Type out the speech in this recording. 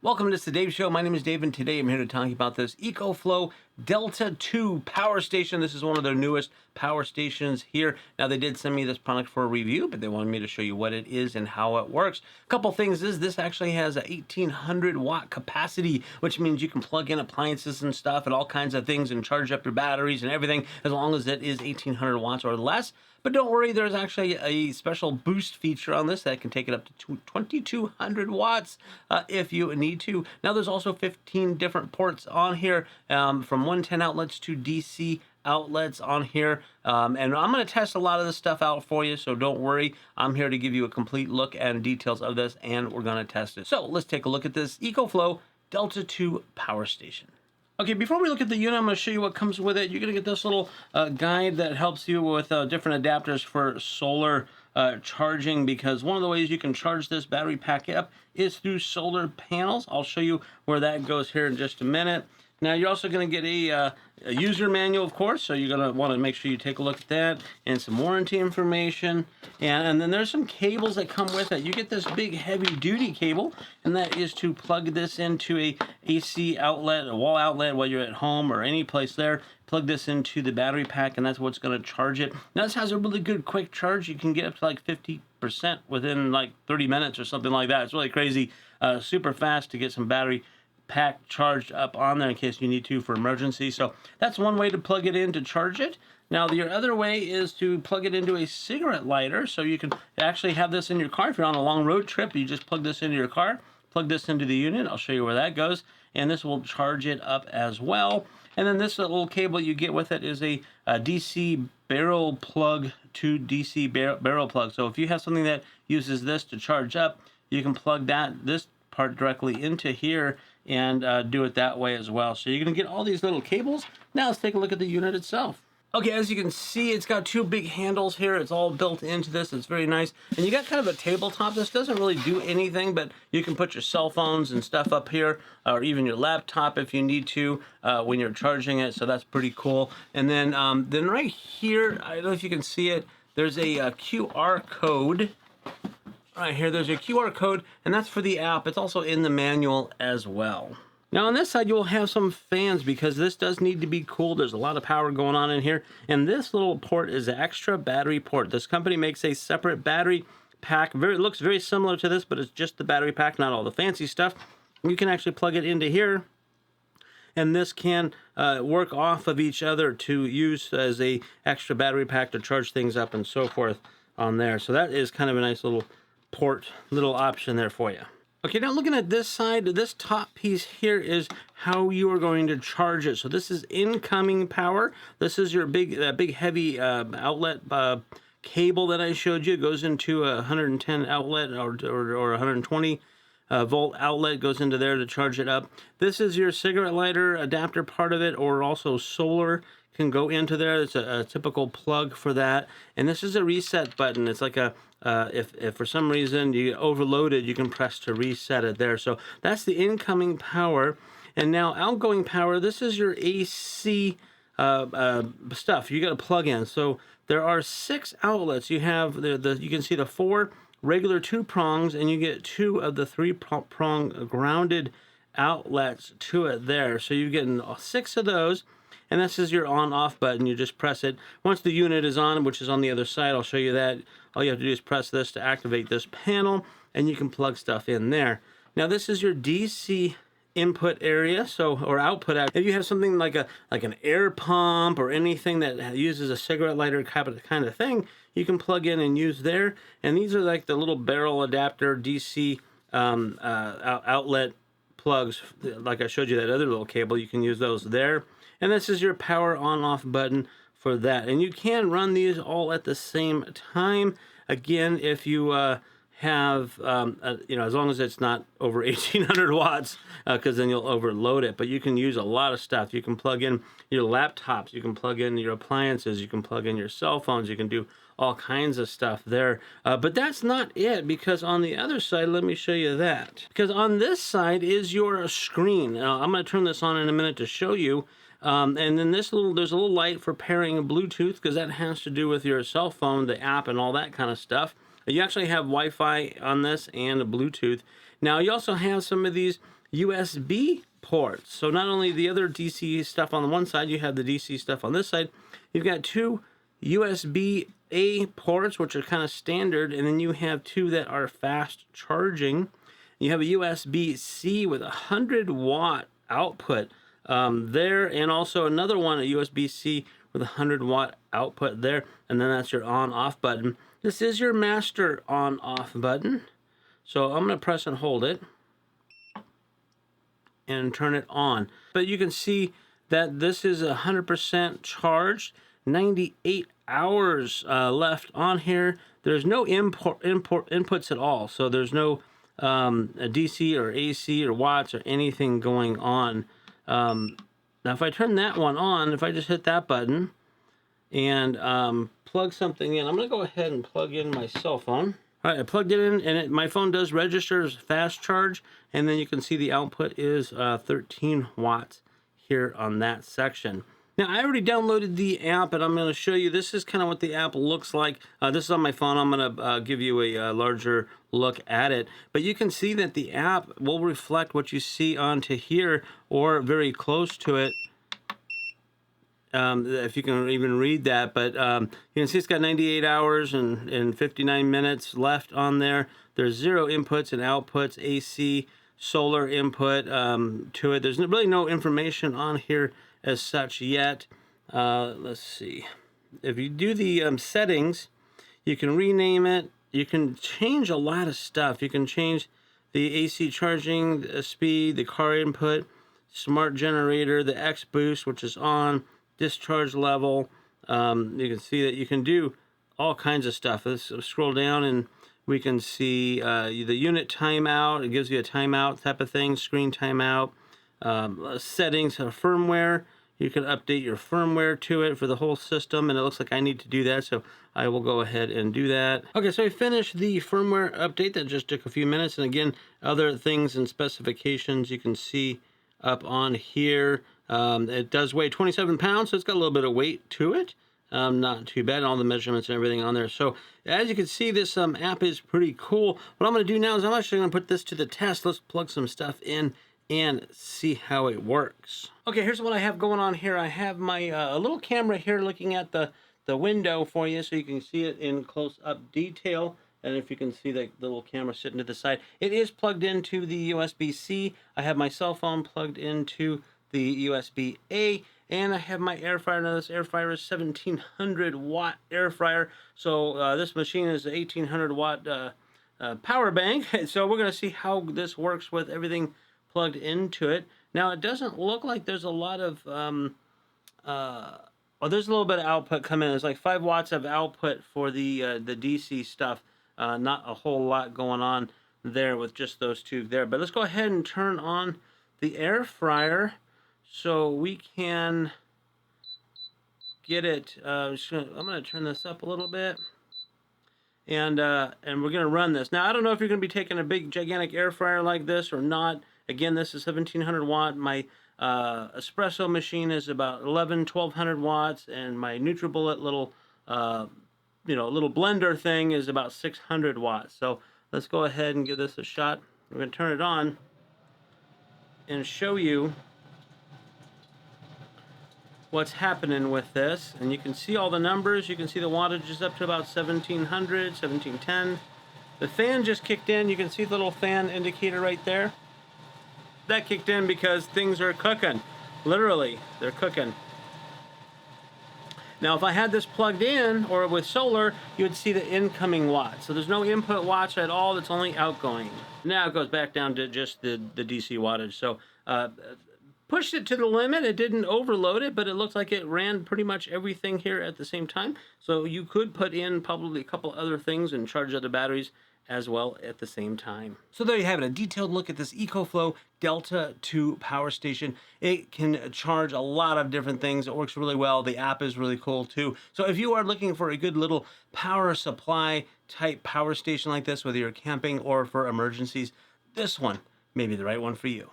Welcome to the Dave Show. My name is Dave, and today I'm here to talk about this EcoFlow Delta 2 power station. This is one of their newest power stations here. Now, they did send me this product for a review, but they wanted me to show you what it is and how it works. A couple things is this actually has a 1800 watt capacity, which means you can plug in appliances and stuff and all kinds of things and charge up your batteries and everything as long as it is 1800 watts or less. But don't worry, there's actually a special boost feature on this that can take it up to 2200 watts if you need to. Now, there's also 15 different ports on here, from 110 outlets to DC outlets on here. And I'm going to test a lot of this stuff out for you, so don't worry. I'm here to give you a complete look and details of this, and we're going to test it. So let's take a look at this EcoFlow Delta 2 power station. Okay, before we look at the unit, I'm going to show you what comes with it. You're going to get this little guide that helps you with different adapters for solar charging, because one of the ways you can charge this battery pack up is through solar panels. I'll show you where that goes here in just a minute. Now, you're also going to get a user manual, of course, so you're going to want to make sure you take a look at that, and some warranty information. And then there's some cables that come with it. You get this big heavy-duty cable, and that is to plug this into a AC outlet, a wall outlet, while you're at home or any place there. Plug this into the battery pack, and that's what's going to charge it. Now, this has a really good quick charge. You can get up to like 50% within like 30 minutes or something like that. It's really crazy, super fast to get some battery pack charged up on there in case you need to for emergency. So that's one way to plug it in to charge it. Now, the other way is to plug it into a cigarette lighter, so you can actually have this in your car. If you're on a long road trip, you just plug this into your car, plug this into the unit. I'll show you where that goes, and this will charge it up as well. And then this little cable you get with it is a DC barrel plug to DC barrel plug. So if you have something that uses this to charge up, you can plug this part directly into here and do it that way as well. So you're going to get all these little cables. Now let's take a look at the unit itself. Okay, as you can see, it's got two big handles here. It's all built into this. It's very nice. And you got kind of a tabletop. This doesn't really do anything, but you can put your cell phones and stuff up here, or even your laptop if you need to when you're charging it. So that's pretty cool. And then right here, I don't know if you can see it, there's a QR code. Right here, there's a QR code, and that's for the app. It's also in the manual as well. Now, on this side, you'll have some fans because this does need to be cooled. There's a lot of power going on in here, and this little port is an extra battery port. This company makes a separate battery pack. It looks very similar to this, but it's just the battery pack, not all the fancy stuff. You can actually plug it into here, and this can work off of each other to use as a extra battery pack to charge things up and so forth on there. So that is kind of a nice little option there for you. Okay, now looking at this side, this top piece here is how you are going to charge it. So this is incoming power. This is your big heavy outlet cable that I showed you. It goes into a 110 outlet or 120 volt outlet, goes into there to charge it up. This is your cigarette lighter adapter part of it, or also solar can go into there. It's a typical plug for that. And this is a reset button. It's like a if for some reason you get overloaded, you can press to reset it there. So that's the incoming power. And now outgoing power, this is your AC stuff you got to plug in. So there are 6 outlets. You have you can see the 4 regular 2 prongs, and you get 2 of the 3 prong grounded outlets to it there. So you're getting 6 of those. And this is your on-off button. You just press it. Once the unit is on, which is on the other side, I'll show you that. All you have to do is press this to activate this panel, and you can plug stuff in there. Now, this is your DC input area, or output. If you have something like an air pump or anything that uses a cigarette lighter kind of thing, you can plug in and use there. And these are like the little barrel adapter DC outlet plugs. Like I showed you that other little cable, you can use those there. And this is your power on-off button for that. And you can run these all at the same time. Again, if you have, as long as it's not over 1800 watts, because then you'll overload it. But you can use a lot of stuff. You can plug in your laptops. You can plug in your appliances. You can plug in your cell phones. You can do all kinds of stuff there. But that's not it, because on the other side, let me show you that. Because on this side is your screen. Now, I'm going to turn this on in a minute to show you. And then there's a little light for pairing Bluetooth, because that has to do with your cell phone, the app, and all that kind of stuff. You actually have Wi-Fi on this and a Bluetooth. Now, you also have some of these USB ports. So not only the other DC stuff on the one side, you have the DC stuff on this side. You've got two USB-A ports, which are kind of standard, and then you have two that are fast charging. You have a USB-C with 100-watt output there, and also another one, a USB-C with 100-watt output there, and then that's your on-off button. This is your master on-off button, so I'm going to press and hold it and turn it on. But you can see that this is 100% charged, 98 hours left on here. There's no inputs at all, so there's no DC or AC or watts or anything going on. Now if I turn that one on, if I just hit that button and plug something in, I'm going to go ahead and plug in my cell phone. All right, I plugged it in, and my phone does register as fast charge, and then you can see the output is 13 watts here on that section. Now, I already downloaded the app, and I'm going to show you. This is kind of what the app looks like. This is on my phone. I'm going to give you a larger look at it. But you can see that the app will reflect what you see onto here or very close to it. If you can even read that, but you can see it's got 98 hours and 59 minutes left on there. There's 0 inputs and outputs, AC, solar input to it. There's really no information on here as such yet. Let's see. If you do the settings, you can rename it. You can change a lot of stuff. You can change the AC charging, the speed, the car input, smart generator, the X boost, which is on, discharge level. You can see that you can do all kinds of stuff. Let's scroll down and we can see the unit timeout. It gives you a timeout type of thing, screen timeout, settings, firmware. You can update your firmware to it for the whole system, and it looks like I need to do that, so I will go ahead and do that. Okay, so I finished the firmware update. That just took a few minutes, and again, other things and specifications you can see up on here. It does weigh 27 pounds, so it's got a little bit of weight to it. Not too bad, all the measurements and everything on there. So as you can see, this app is pretty cool. What I'm going to do now is I'm actually going to put this to the test. Let's plug some stuff in and see how it works. Okay, here's what I have going on here. I have my a little camera here looking at the window for you so you can see it in close-up detail. And if you can see the little camera sitting to the side, it is plugged into the USB-C. I have my cell phone plugged into the USB-A, and I have my air fryer. Now this air fryer is 1700 watt air fryer. So this machine is an 1800 watt power bank. So we're gonna see how this works with everything plugged into it. Now it doesn't look like there's a lot of, well, there's a little bit of output coming in. There's like 5 watts of output for the DC stuff. Not a whole lot going on there with just those two there. But let's go ahead and turn on the air fryer so we can get it. I'm going to turn this up a little bit. And we're going to run this. Now, I don't know if you're going to be taking a big, gigantic air fryer like this or not. Again, this is 1700 watt. My espresso machine is about 1200 watts, and my NutriBullet little, little blender thing is about 600 watts. So let's go ahead and give this a shot. We're going to turn it on and show you what's happening with this. And you can see all the numbers. You can see the wattage is up to about 1700, 1710. The fan just kicked in. You can see the little fan indicator right there. That kicked in because things are cooking. Literally, they're cooking. Now, if I had this plugged in or with solar, you would see the incoming watts. So there's no input watts at all. It's only outgoing. Now it goes back down to just the DC wattage. So pushed it to the limit. It didn't overload it, but it looks like it ran pretty much everything here at the same time. So you could put in probably a couple other things and charge other batteries as well at the same time. So there you have it, a detailed look at this EcoFlow Delta 2 power station. It can charge a lot of different things. It works really well. The app is really cool too. So if you are looking for a good little power supply type power station like this, whether you're camping or for emergencies, this one may be the right one for you.